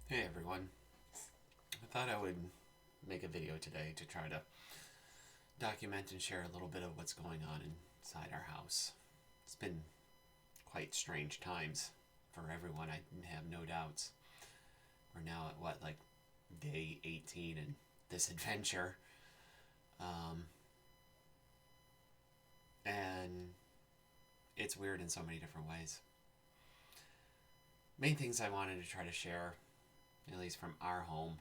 Hey everyone. I thought I would make a video today to try to document and share a little bit of what's going on inside our house. It's been quite strange times for everyone, I have no doubts. We're now at day 18 in this adventure. Um, and it's weird in so many different ways. Main things I wanted to try to share, at least from our home,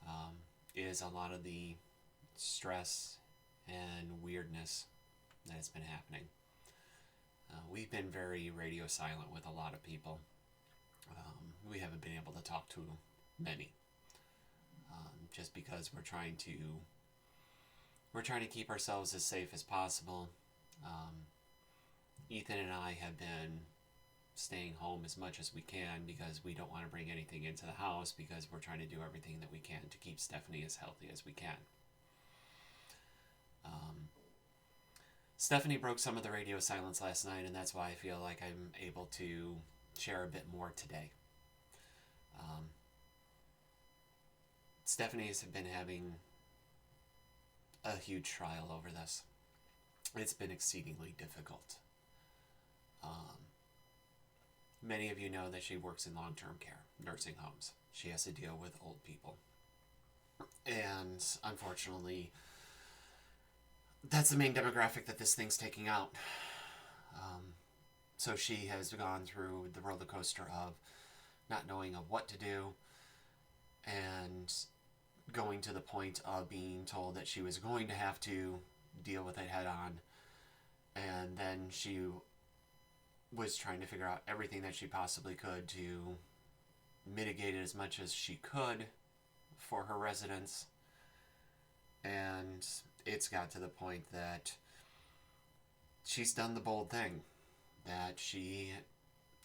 um, is a lot of the stress and weirdness that has been happening. We've been very radio silent with a lot of people. We haven't been able to talk to many, just because we're trying to keep ourselves as safe as possible. Um, Ethan and I have been staying home as much as we can because we don't want to bring anything into the house because we're trying to do everything that we can to keep Stephanie as healthy as we can. Um, Stephanie broke some of the radio silence last night, and that's why I feel like I'm able to share a bit more today. Um, Stephanie has been having a huge trial over this. It's been exceedingly difficult. Many of you know that she works in long-term care, nursing homes. She has to deal with old people. And unfortunately, that's the main demographic that this thing's taking out. So she has gone through the roller coaster of not knowing of what to do and going to the point of being told that she was going to have to deal with it head on. And then she was trying to figure out everything that she possibly could to mitigate it as much as she could for her residents. And it's got to the point that she's done the bold thing, that she,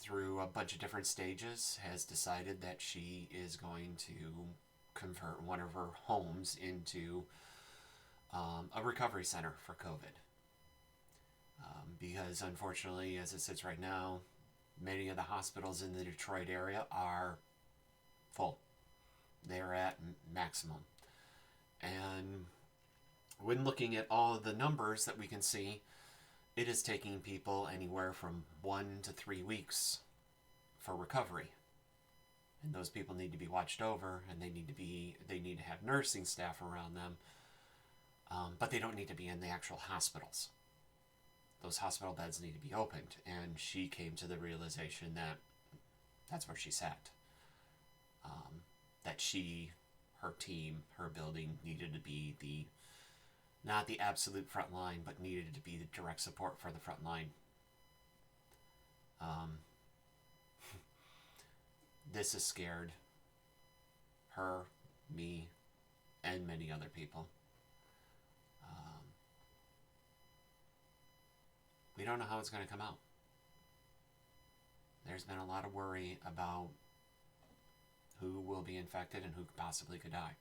through a bunch of different stages, has decided that she is going to convert one of her homes into a recovery center for COVID. Because unfortunately, as it sits right now, many of the hospitals in the Detroit area are full. They're at maximum. And when looking at all of the numbers that we can see, it is taking people anywhere from 1 to 3 weeks for recovery. And those people need to be watched over, and they need to have nursing staff around them, but they don't need to be in the actual hospitals. Those hospital beds need to be opened, and she came to the realization that that's where she sat. That she, her team, her building needed to be not the absolute front line, but needed to be the direct support for the front line. This has scared her, me, and many other people. We don't know how it's going to come out. There's been a lot of worry about who will be infected and who possibly could die.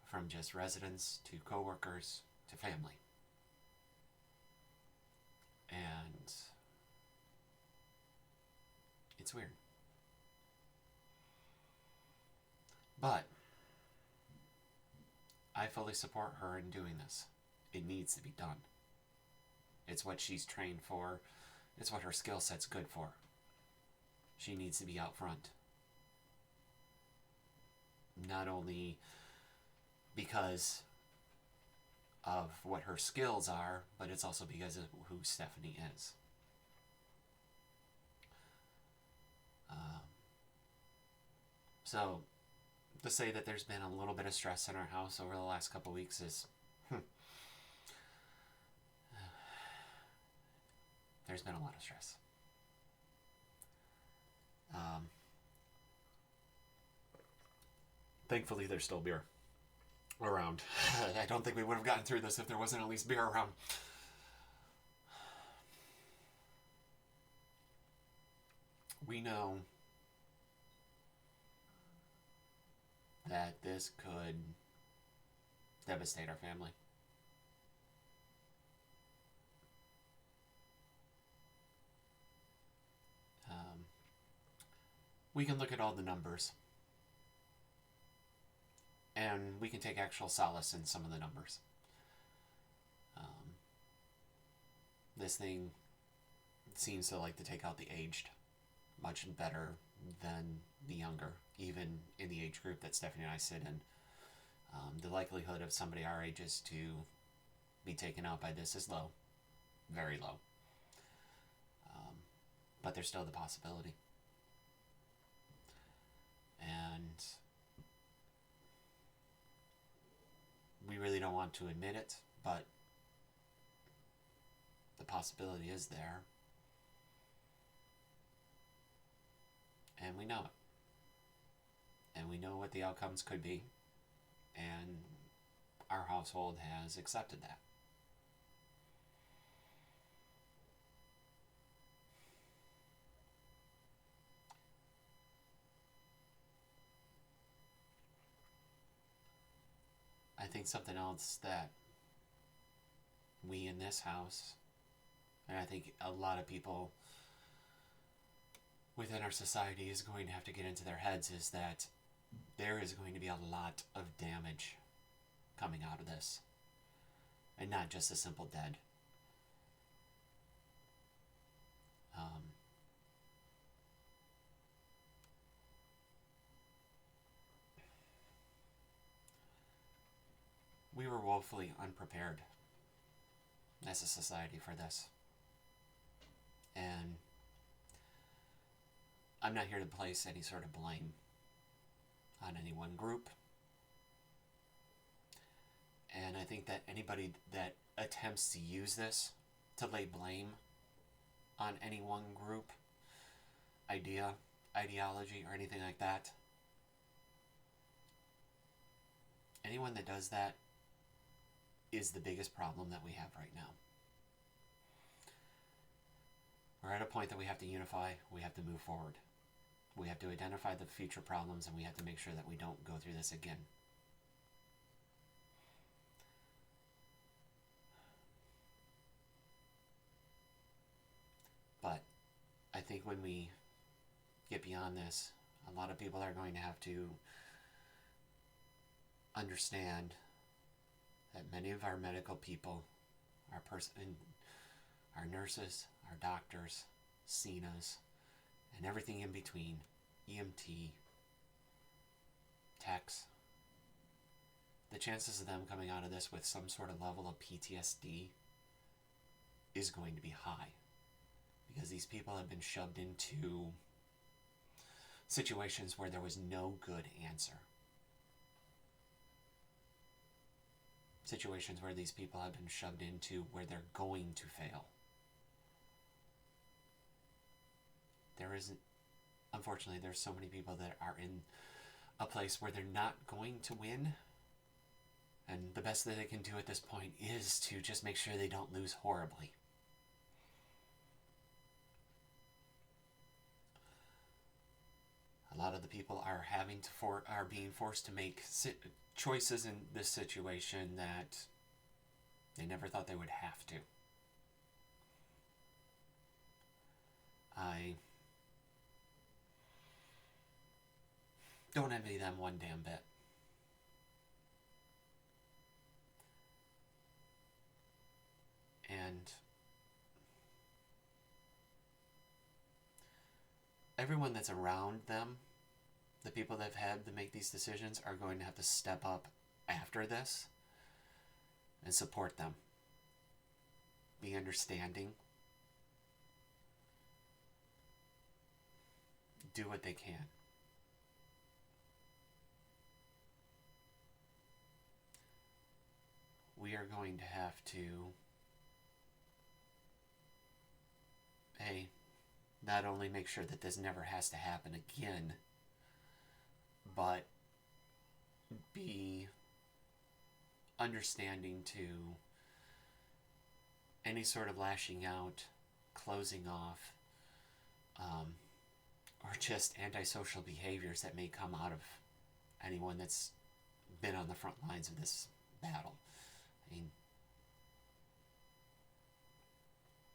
From just residents to coworkers to family. And it's weird. But I fully support her in doing this. It needs to be done. It's what she's trained for. It's what her skill set's good for. She needs to be out front. Not only because of what her skills are, but it's also because of who Stephanie is. So, to say that there's been a little bit of stress in our house over the last couple of weeks is there's been a lot of stress. Thankfully, there's still beer around. I don't think we would have gotten through this if there wasn't at least beer around. We know that this could devastate our family. we can look at all the numbers and we can take actual solace in some of the numbers. This thing seems to like to take out the aged much better than the younger, even in the age group that Stephanie and I sit in. The likelihood of somebody our ages to be taken out by this is low, very low. But there's still the possibility. And we really don't want to admit it, but the possibility is there. And we know it. And we know what the outcomes could be. And our household has accepted that. I think something else that we in this house, and I think a lot of people within our society is going to have to get into their heads, is that there is going to be a lot of damage coming out of this. And not just a simple dead. We were woefully unprepared as a society for this. And I'm not here to place any sort of blame on any one group. And I think that anybody that attempts to use this to lay blame on any one group, ideology, or anything like that, anyone that does that is the biggest problem that we have right now. We're at a point that we have to unify, we have to move forward. We have to identify the future problems, and we have to make sure that we don't go through this again. But I think when we get beyond this, a lot of people are going to have to understand that many of our medical people, our nurses, our doctors, CNAs, and everything in between, EMT, techs, the chances of them coming out of this with some sort of level of PTSD is going to be high. Because these people have been shoved into situations where there was no good answer. Situations where these people have been shoved into where they're going to fail. Unfortunately, there's so many people that are in a place where they're not going to win. And the best that they can do at this point is to just make sure they don't lose horribly. A lot of the people are being forced to make choices in this situation that they never thought they would have to. I don't envy them one damn bit. And everyone that's around them, the people that have had to make these decisions, are going to have to step up after this and support them. Be understanding. Do what they can. We are going to have to, not only make sure that this never has to happen again, but be understanding to any sort of lashing out, closing off, or just antisocial behaviors that may come out of anyone that's been on the front lines of this battle. I mean,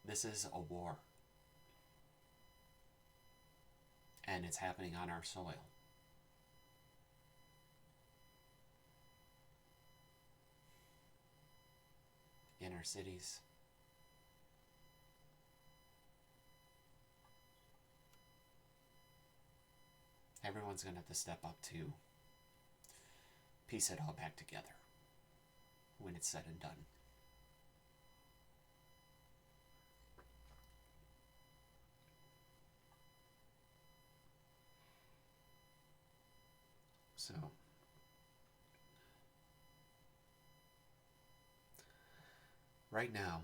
this is a war. And it's happening on our soil. In our cities. Everyone's going to have to step up to piece it all back together when it's said and done. So, right now,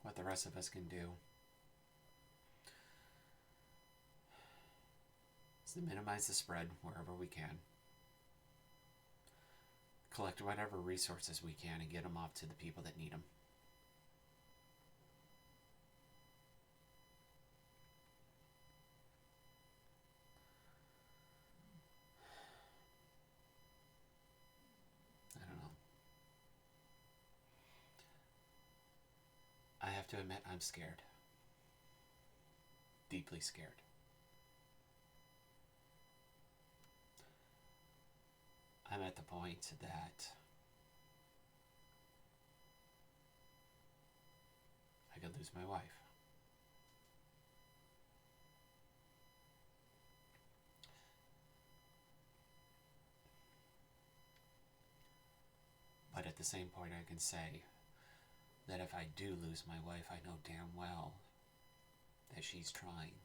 what the rest of us can do is to minimize the spread wherever we can. Collect whatever resources we can and get them off to the people that need them. I don't know. I have to admit, I'm scared. Deeply scared. I'm at the point that I could lose my wife. But at the same point, I can say that if I do lose my wife, I know damn well that she's trying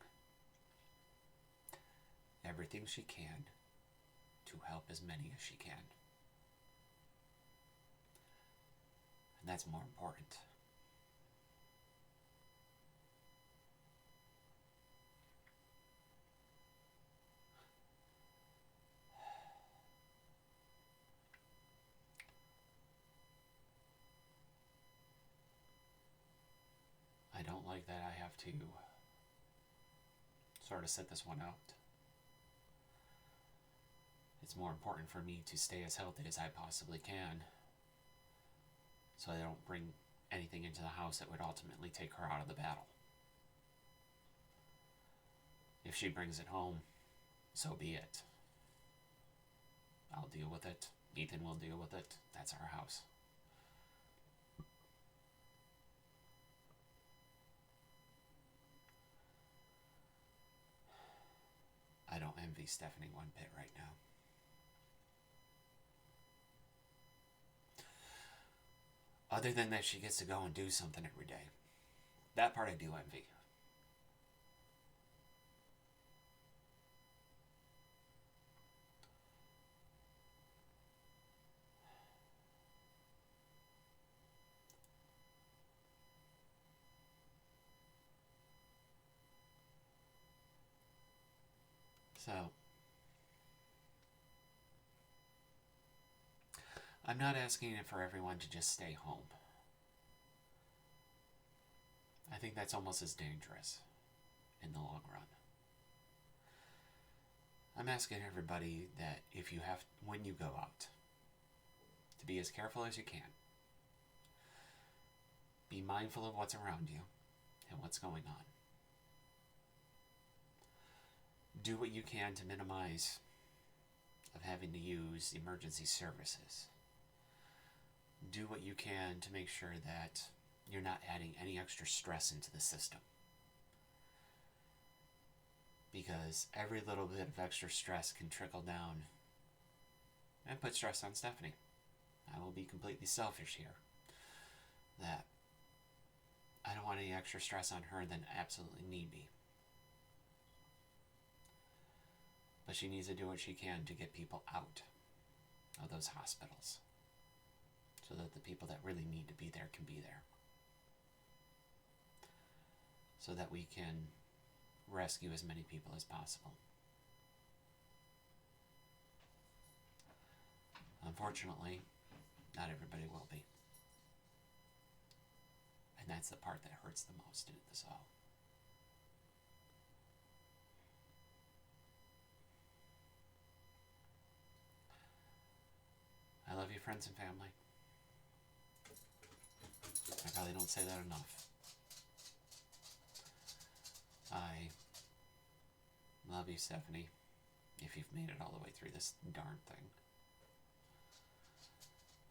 everything she can to help as many as she can. And that's more important. I don't like that I have to sort of sit this one out. It's more important for me to stay as healthy as I possibly can so I don't bring anything into the house that would ultimately take her out of the battle. If she brings it home, so be it. I'll deal with it. Ethan will deal with it. That's our house. I don't envy Stephanie one bit right now. Other than that, she gets to go and do something every day. That part I do envy. So, I'm not asking it for everyone to just stay home. I think that's almost as dangerous in the long run. I'm asking everybody that if you have, when you go out, to be as careful as you can. Be mindful of what's around you and what's going on. Do what you can to minimize of having to use emergency services. Do what you can to make sure that you're not adding any extra stress into the system. Because every little bit of extra stress can trickle down and put stress on Stephanie. I will be completely selfish here. That I don't want any extra stress on her than absolutely need be. But she needs to do what she can to get people out of those hospitals so that the people that really need to be there can be there. So that we can rescue as many people as possible. Unfortunately, not everybody will be. And that's the part that hurts the most in this all. I love you, friends and family. I probably don't say that enough. I love you, Stephanie, if you've made it all the way through this darn thing.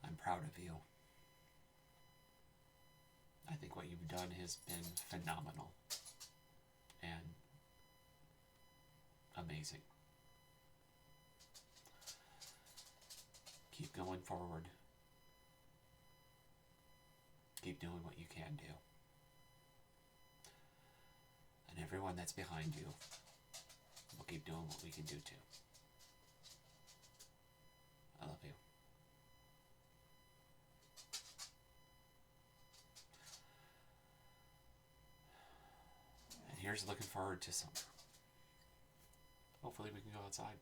I'm proud of you. I think what you've done has been phenomenal and amazing. Keep going forward. Keep doing what you can do. And everyone that's behind you will keep doing what we can do too. I love you. And here's looking forward to summer. Hopefully we can go outside.